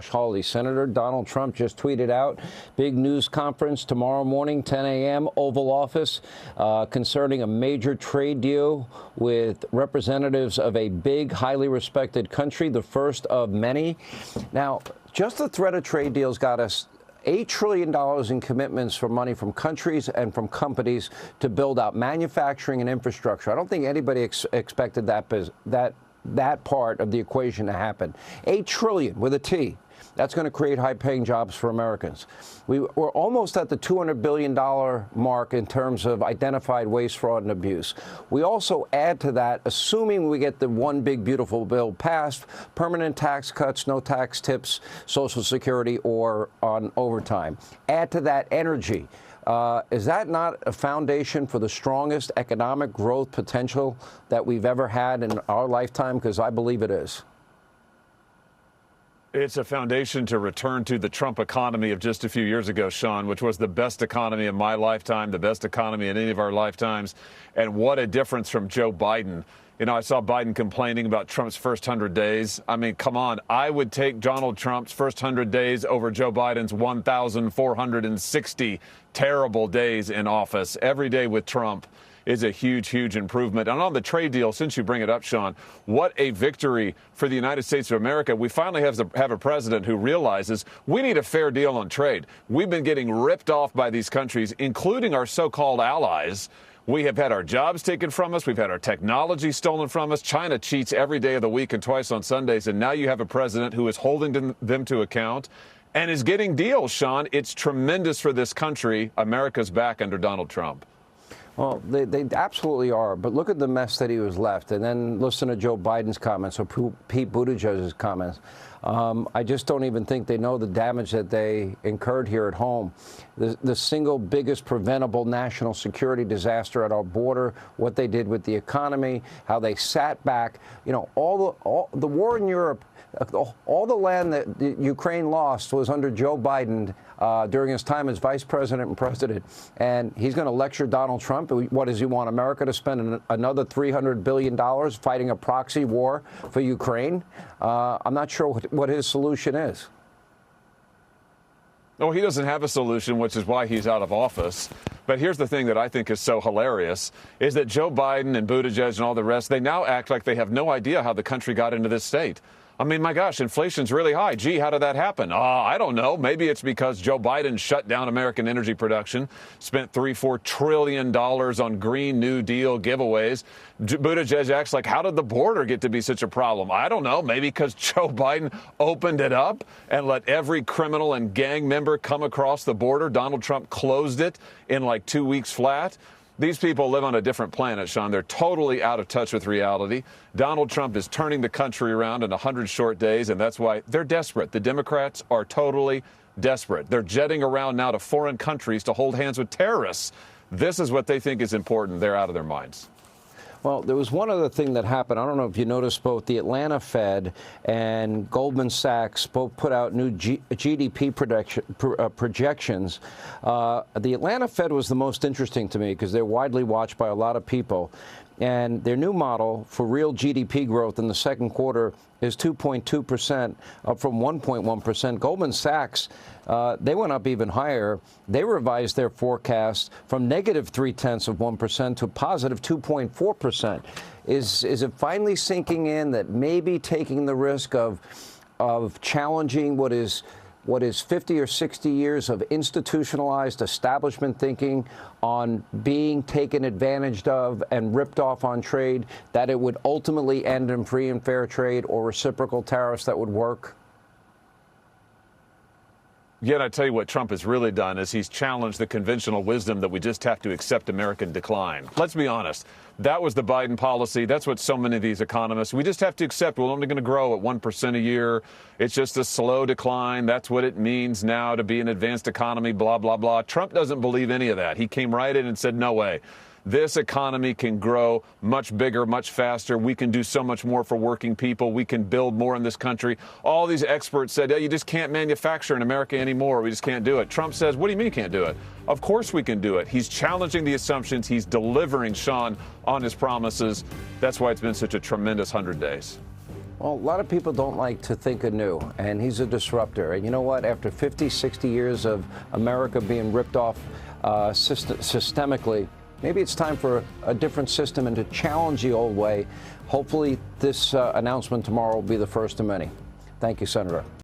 Hawley. Senator Donald Trump just tweeted out big news conference tomorrow morning, 10 a.m., Oval Office, concerning a major trade deal with representatives of a big, highly respected country, the first of many. Now, just the threat of trade deals got us $8 trillion in commitments for money from countries and from companies to build out manufacturing and infrastructure. I don't think anybody expected that part of the equation to happen. $8 trillion with a T. That's going to create high-paying jobs for Americans. We're almost at the $200 billion mark in terms of identified waste, fraud, and abuse. We also add to that, assuming we get the one big, beautiful bill passed, permanent tax cuts, no tax tips, Social Security, or on overtime. Add to that energy. Is that not a foundation for the strongest economic growth potential that we've ever had in our lifetime? Because I believe it is. It's a foundation to return to the Trump economy of just a few years ago, Sean, which was the best economy of my lifetime, the best economy in any of our lifetimes. And what a difference from Joe Biden. You know, I saw Biden complaining about Trump's first 100 days. I mean, come on. I would take Donald Trump's first 100 days over Joe Biden's 1,460 terrible days in office. Every day with Trump is a huge, huge improvement. And on the trade deal, since you bring it up, Sean, what a victory for the United States of America. We finally have a president who realizes we need a fair deal on trade. We've been getting ripped off by these countries, including our so-called allies. We have had our jobs taken from us. We've had our technology stolen from us. China cheats every day of the week and twice on Sundays. And now you have a president who is holding them to account and is getting deals, Sean. It's tremendous for this country. America's back under Donald Trump. Well, they absolutely are. But look at the mess that he was left. And then listen to Joe Biden's comments or Pete Buttigieg's comments. I just don't even think they know the damage that they incurred here at home. The single biggest preventable national security disaster at our border, what they did with the economy, how they sat back. You know, all the war in Europe, all the land that Ukraine lost was under Joe Biden during his time as vice president and president. And he's going to lecture Donald Trump. What does he want America to spend another $300 billion fighting a proxy war for Ukraine? I'm not sure what his solution is. No, he doesn't have a solution, which is why he's out of office. But here's the thing that I think is so hilarious, is that Joe Biden and Buttigieg and all the rest, they now act like they have no idea how the country got into this state. I mean, my gosh, inflation's really high. Gee, how did that happen? I don't know. Maybe it's because Joe Biden shut down American energy production, spent $3-4 trillion on Green New Deal giveaways. Buttigieg acts like, how did the border get to be such a problem? I don't know. Maybe because Joe Biden opened it up and let every criminal and gang member come across the border. Donald Trump closed it in like 2 weeks flat. These people live on a different planet, Sean. They're totally out of touch with reality. Donald Trump is turning the country around in 100 short days, and that's why they're desperate. The Democrats are totally desperate. They're jetting around now to foreign countries to hold hands with terrorists. This is what they think is important. They're out of their minds. Well, there was one other thing that happened. I don't know if you noticed, both the Atlanta Fed and Goldman Sachs both put out new GDP projections. The Atlanta Fed was the most interesting to me because they're widely watched by a lot of people. And their new model for real GDP growth in the second quarter is 2.2%, up from 1.1%. Goldman Sachs, they went up even higher. They revised their forecast from negative 0.3% to positive 2.4%. Is it finally sinking in that maybe taking the risk of challenging what is 50 or 60 years of institutionalized establishment thinking on being taken advantage of and ripped off on trade, that it would ultimately end in free and fair trade or reciprocal tariffs that would work? Yet I tell you what Trump has really done is he's challenged the conventional wisdom that we just have to accept American decline. Let's be honest. That was the Biden policy. That's what so many of these economists, we just have to accept we're only going to grow at 1% a year. It's just a slow decline. That's what it means now to be an advanced economy, blah, blah, blah. Trump doesn't believe any of that. He came right in and said, no way. This economy can grow much bigger, much faster. We can do so much more for working people. We can build more in this country. All these experts said, you just can't manufacture in America anymore. We just can't do it. Trump says, what do you mean you can't do it? Of course we can do it. He's challenging the assumptions. He's delivering, Sean, on his promises. That's why it's been such a tremendous 100 days. Well, a lot of people don't like to think anew, and he's a disruptor. And you know what? After 50, 60 years of America being ripped off systemically, maybe it's time for a different system and to challenge the old way. Hopefully, this announcement tomorrow will be the first of many. Thank you, Senator.